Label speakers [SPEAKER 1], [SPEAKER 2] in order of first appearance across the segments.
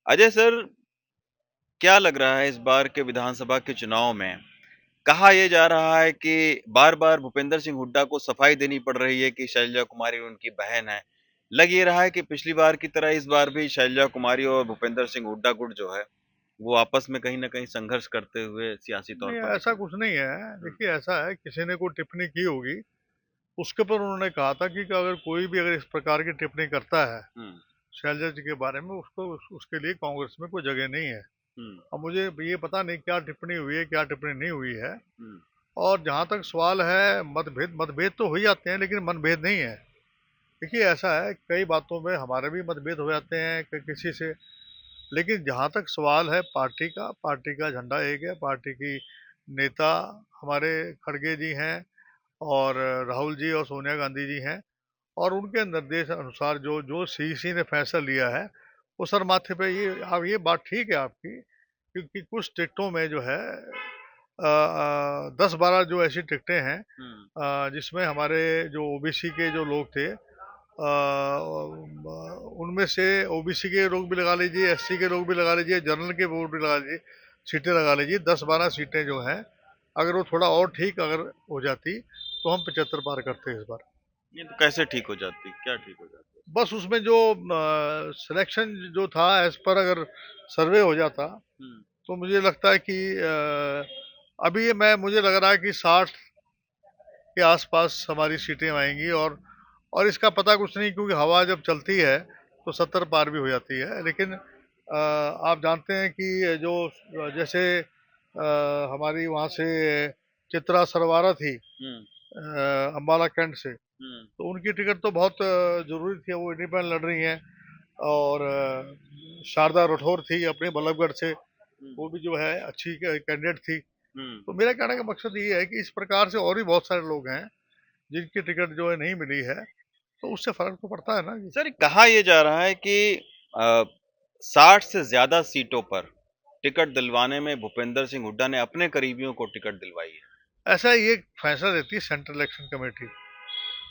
[SPEAKER 1] Ajay sir, क्या लग रहा है इस बार के विधानसभा के चुनाव में? कहा यह जा रहा है कि बार-बार भूपेंद्र सिंह हुड्डा को सफाई देनी पड़ रही है कि शैलजा कुमारी उनकी बहन है। लग ये रहा है कि पिछली बार की तरह इस बार भी शैलजा कुमारी और भूपेंद्र सिंह हुड्डा गुट जो है, वो आपस में कहीं न कहीं संघर्ष करते हुए सियासी तौर
[SPEAKER 2] नहीं,
[SPEAKER 1] पर
[SPEAKER 2] ऐसा
[SPEAKER 1] दिखेंगे।
[SPEAKER 2] कुछ नहीं है।
[SPEAKER 1] हुँ,
[SPEAKER 2] देखिए, ऐसा है, किसी ने कोई टिप्पणी की होगी, उसके ऊपर उन्होंने कहा था कि अगर कोई भी अगर इस प्रकार की टिप्पणी करता है
[SPEAKER 1] हुँ,
[SPEAKER 2] शैलजा जी के बारे में, उसको उसके लिए कांग्रेस में कोई जगह नहीं है।
[SPEAKER 1] हुँ,
[SPEAKER 2] अब मुझे ये पता नहीं क्या टिप्पणी हुई है, क्या टिप्पणी नहीं हुई है।
[SPEAKER 1] हुँ,
[SPEAKER 2] और जहाँ तक सवाल है, मतभेद मतभेद तो हो ही जाते हैं, लेकिन मनभेद नहीं है। देखिए, ऐसा है, कई बातों में हमारे भी मतभेद हो जाते हैं किसी से। लेकिन जहाँ तक सवाल है पार्टी का झंडा एक है, पार्टी की नेता हमारे खड़गे जी हैं, और राहुल जी और सोनिया गांधी जी हैं। और उनके निर्देश अनुसार जो जो सीईसी ने फैसला लिया है, वो सर माथे पे ये, अब ये बात ठीक है आपकी, क्योंकि कुछ टिकटों में जो है 10-12 जो ऐसी टिकटें हैं
[SPEAKER 1] हुँ,
[SPEAKER 2] जिसमें हमारे जो ओबीसी के जो लोग थे, उनमें से ओबीसी के लोग भी लगा लीजिए, एससी के लोग भी लगा लीजिए, जनरल के वोट भी लगा लीजिए, सीटें लगा लीजिए, 10-12 सीटें जो हैं, अगर वो थोड़ा और ठीक अगर हो जाती, तो हम 75 पार करते इस बार।
[SPEAKER 1] ये तो कैसे ठीक हो जाती? क्या ठीक हो जाती?
[SPEAKER 2] बस उसमें जो सिलेक्शन जो था एज पर अगर सर्वे हो जाता,
[SPEAKER 1] हुँ,
[SPEAKER 2] तो मुझे लगता है कि अभी ये मैं मुझे लग रहा है कि 60 के आसपास हमारी सीटें आएंगी। और इसका पता कुछ नहीं, क्योंकि हवा जब चलती है तो 70 पार भी हो जाती है। लेकिन आप जानते हैं कि जो जैसे हमारी वहाँ से चित्रा सरवारा थी,
[SPEAKER 1] हुँ,
[SPEAKER 2] अम्बाला कैंट से,
[SPEAKER 1] हुँ,
[SPEAKER 2] तो उनकी टिकट तो बहुत जरूरी थी, वो इंडिपेंडेंट लड़ रही हैं। और शारदा राठौर थी अपने बल्लभगढ़ से,
[SPEAKER 1] हुँ,
[SPEAKER 2] वो भी जो है अच्छी कैंडिडेट थी।
[SPEAKER 1] हुँ।
[SPEAKER 2] तो मेरा कहने का मकसद ये है कि इस प्रकार से और भी बहुत सारे लोग हैं जिनकी टिकट जो है नहीं मिली है, तो उससे फर्क तो पड़ता है ना जी।
[SPEAKER 1] सर, कहा ये जा रहा है कि अ, 60 से ज़्यादा सीटों पर टिकट दिलवाने में भूपेंद्र सिंह हुड्डा ने अपने करीबियों को टिकट दिलवाई है।
[SPEAKER 2] ऐसा ये फैसला देती है सेंट्रल इलेक्शन कमेटी।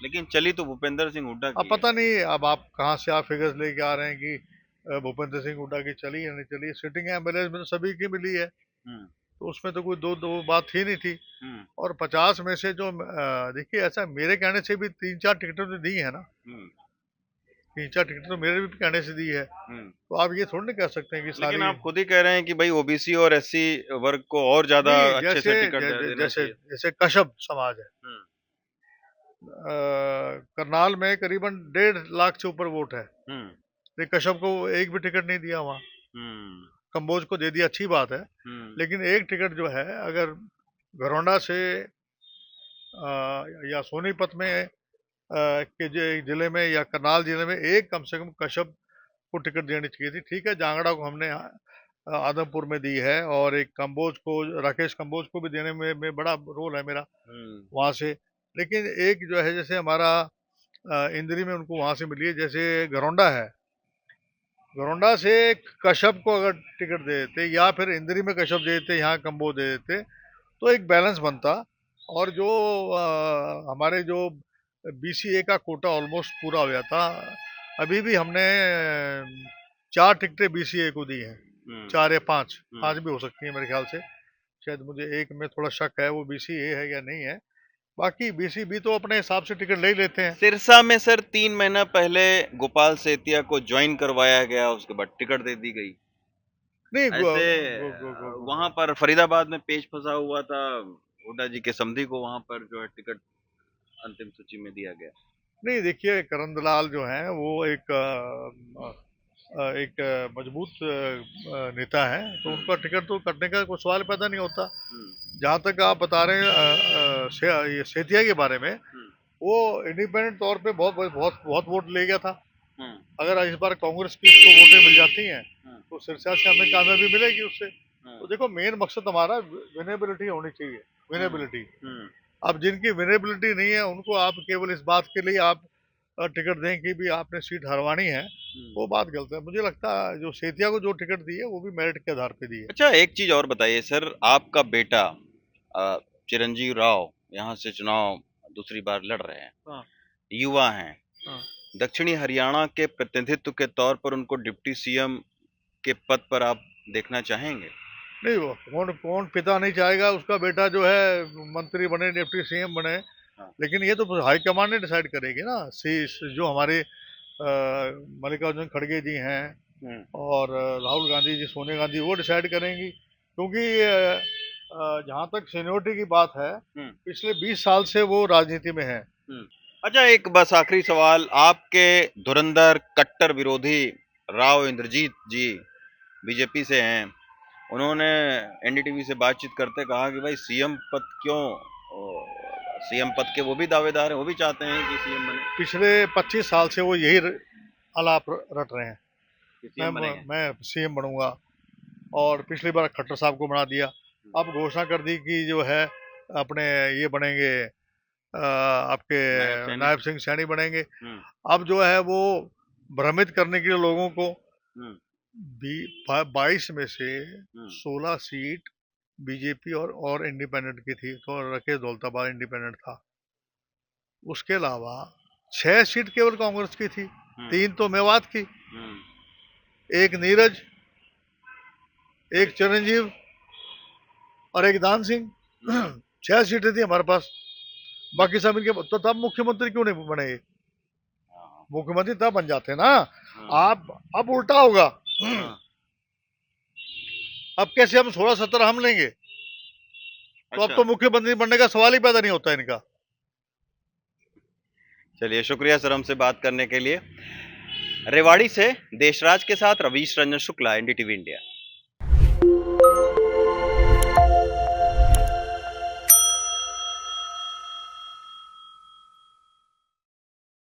[SPEAKER 1] लेकिन चली तो भूपेंद्र सिंह हुड्डा
[SPEAKER 2] अब
[SPEAKER 1] की है।
[SPEAKER 2] पता नहीं, अब आप कहाँ से आप फिगर्स लेके आ रहे हैं कि भूपेंद्र सिंह हुड्डा की चली या नहीं चली। सिटिंग एमएलए में तो सभी की मिली है,
[SPEAKER 1] हुँ,
[SPEAKER 2] तो उसमें तो कोई दो दो बात ही नहीं थी।
[SPEAKER 1] हुँ,
[SPEAKER 2] और 50 में से जो देखिए, ऐसा मेरे कहने से भी 3-4 टिकटें तो दी है ना।
[SPEAKER 1] हुँ,
[SPEAKER 2] 3-4 टिकटें तो मेरे भी कहने से दी है,
[SPEAKER 1] हुँ।
[SPEAKER 2] तो आप ये थोड़ी ना कह सकते हैं कि
[SPEAKER 1] लेकिन
[SPEAKER 2] सारी।
[SPEAKER 1] आप खुद ही कह रहे हैं कि भई ओबीसी और एससी वर्ग को और ज़्यादा
[SPEAKER 2] नहीं,
[SPEAKER 1] अच्छे
[SPEAKER 2] जैसे
[SPEAKER 1] से टिकट देना
[SPEAKER 2] जैसे
[SPEAKER 1] चाहिए।
[SPEAKER 2] जैसे कश्यप समाज है,
[SPEAKER 1] हुँ,
[SPEAKER 2] करनाल में करीबन 1.5 लाख से ऊपर वोट है,
[SPEAKER 1] हुँ,
[SPEAKER 2] लेकिन कश्यप को एक भी टिकट नहीं दिया वहाँ।
[SPEAKER 1] हुँ,
[SPEAKER 2] कंबोज को दे दिया, अच्छी बात है।
[SPEAKER 1] हुँ,
[SPEAKER 2] लेकिन एक टिकट जो है, अगर घरौंडा से या सोनीपत में के जिले में या करनाल जिले में एक कम से कम कश्यप को टिकट देनी चाहिए थी। ठीक है, जांगड़ा को हमने आदमपुर में दी है, और एक कंबोज को, राकेश कंबोज को भी देने में बड़ा रोल है मेरा
[SPEAKER 1] हुँ,
[SPEAKER 2] वहां से। लेकिन एक जो है, जैसे हमारा इंद्री में उनको वहां से मिली है, जैसे घरौंडा है, घरौंडा से कश्यप को अगर टिकट दे देते, या फिर इंद्री में कश्यप दे देते, यहाँ कंबोज दे देते, तो एक बैलेंस बनता। और जो हमारे जो बीसीए का कोटा ऑलमोस्ट पूरा हो जाता। अभी भी हमने 4 टिकटें बीसीए को दी हैं,
[SPEAKER 1] हुँ,
[SPEAKER 2] 4 या 5,
[SPEAKER 1] हुँ।
[SPEAKER 2] 5 भी हो सकती है मेरे ख्याल से। शायद मुझे एक में थोड़ा शक है, वो बीसीए है या नहीं है। बाकी बीसीबी तो अपने हिसाब से टिकट ले ही लेते हैं।
[SPEAKER 1] सिरसा में सर 3 महीना पहले गोपाल सेतिया को जॉइन करवाया गया, उसके बाद टिकट दे दी गई।
[SPEAKER 2] नहीं,
[SPEAKER 1] ऐसे
[SPEAKER 2] गो, गो, गो, गो,
[SPEAKER 1] वहां
[SPEAKER 2] गो।
[SPEAKER 1] पर फरीदाबाद में पेच फंसा हुआ था। हुड्डा जी के समधी को वहां पर जो है टिकट अंतिम सूची में दिया गया।
[SPEAKER 2] नहीं, देखिए, करण दलाल जो है वो एक मजबूत नेता है, तो
[SPEAKER 1] हम्म,
[SPEAKER 2] उनका टिकट तो कटने का कोई सवाल पैदा नहीं होता।
[SPEAKER 1] हम्म,
[SPEAKER 2] जहाँ तक आप बता रहे हैं ये सेठिया के बारे में,
[SPEAKER 1] हम्म,
[SPEAKER 2] वो इंडिपेंडेंट तौर पे बहुत बहुत बहुत वोट ले गया था।
[SPEAKER 1] हम्म,
[SPEAKER 2] अगर इस बार कांग्रेस की इसको वोटें मिल जाती हैं,
[SPEAKER 1] हम्म,
[SPEAKER 2] तो सिरसा से हमें कामयाबी मिलेगी उससे।
[SPEAKER 1] हम्म,
[SPEAKER 2] तो देखो, मेन मकसद हमारा विनेबिलिटी होनी चाहिए,
[SPEAKER 1] हम्म,
[SPEAKER 2] विनेबिलिटी।
[SPEAKER 1] हम्म,
[SPEAKER 2] अब जिनकी विनेबिलिटी नहीं है, उनको आप केवल इस बात के लिए आप टिकट दें कि भी आपने सीट हरवानी है,
[SPEAKER 1] हम्म।
[SPEAKER 2] वो बात गलत है। मुझे लगता है जो सेतिया को जो टिकट दी है, वो भी मेरिट के आधार पे दी है।
[SPEAKER 1] अच्छा, एक चीज और बताइए सर, आपका बेटा चिरंजीव राव यहाँ से चुनाव दूसरी बार लड़ रहे हैं,
[SPEAKER 2] हाँ,
[SPEAKER 1] युवा हैं,
[SPEAKER 2] हाँ,
[SPEAKER 1] दक्षिणी हरियाणा के प्रतिनिधित्व के तौर पर उनको डिप्टी सीएम के पद पर आप देखना चाहेंगे?
[SPEAKER 2] नहीं, वो कौन कौन पिता नहीं चाहेगा उसका बेटा जो है मंत्री बने, डिप्टी सीएम बने।
[SPEAKER 1] हाँ।
[SPEAKER 2] लेकिन ये तो हाईकमान ने डिसाइड करेगी ना। जो हमारे मल्लिकार्जुन खड़गे जी हैं
[SPEAKER 1] हम्म,
[SPEAKER 2] और राहुल गांधी जी, सोनिया गांधी, वो डिसाइड करेंगी। क्योंकि जहां तक सीनियोरिटी की बात है,
[SPEAKER 1] हम्म,
[SPEAKER 2] पिछले 20 साल से वो राजनीति में है।
[SPEAKER 1] हम्म। अच्छा, एक बस आखिरी सवाल, आपके धुरंधर कट्टर विरोधी राव इंद्रजीत जी बीजेपी से हैं, उन्होंने एनडीटीवी से बातचीत करते कहा कि भाई सीएम पद क्यों, सीएम पद के वो भी दावेदार हैं, वो भी चाहते हैं कि सीएम बने,
[SPEAKER 2] पिछले 25 साल से वो यही आलाप रट रहे हैं,
[SPEAKER 1] कि सीएम बनेंगे।
[SPEAKER 2] मैं सीएम बनूंगा। और पिछली बार खट्टर साहब को बना दिया। अब घोषणा कर दी कि जो है अपने ये बनेंगे, आपके
[SPEAKER 1] नायब सैनी।
[SPEAKER 2] नायब सिंह सैनी बनेंगे।
[SPEAKER 1] हम्म,
[SPEAKER 2] अब जो है वो भ्रमित करने के लिए लोगों को
[SPEAKER 1] हम्म,
[SPEAKER 2] 22 में से
[SPEAKER 1] हम्म,
[SPEAKER 2] 16 सीट बीजेपी और इंडिपेंडेंट की थी, तो राकेश दौलताबाद इंडिपेंडेंट था। उसके अलावा 6 सीट केवल कांग्रेस की थी,
[SPEAKER 1] हम्म,
[SPEAKER 2] 3 तो मेवात की,
[SPEAKER 1] हम्म,
[SPEAKER 2] एक नीरज, एक चिरंजीव और एक दान सिंह।
[SPEAKER 1] हम्म।
[SPEAKER 2] 6 सीटें थी हमारे पास। बाकी सब इनके, तो तब मुख्यमंत्री क्यों नहीं बने?
[SPEAKER 1] हाँ,
[SPEAKER 2] मुख्यमंत्री तब बन जाते ना।
[SPEAKER 1] हाँ,
[SPEAKER 2] आप अब उल्टा होगा।
[SPEAKER 1] हाँ,
[SPEAKER 2] अब कैसे हम 16-17 हम लेंगे? तो अब
[SPEAKER 1] अच्छा।
[SPEAKER 2] तो मुख्यमंत्री बनने का सवाल ही पैदा नहीं होता इनका।
[SPEAKER 1] चलिए, शुक्रिया सर हमसे बात करने के लिए। रेवाड़ी से देशराज के साथ रवीश रंजन शुक्ला, एनडीटीवी इंडिया।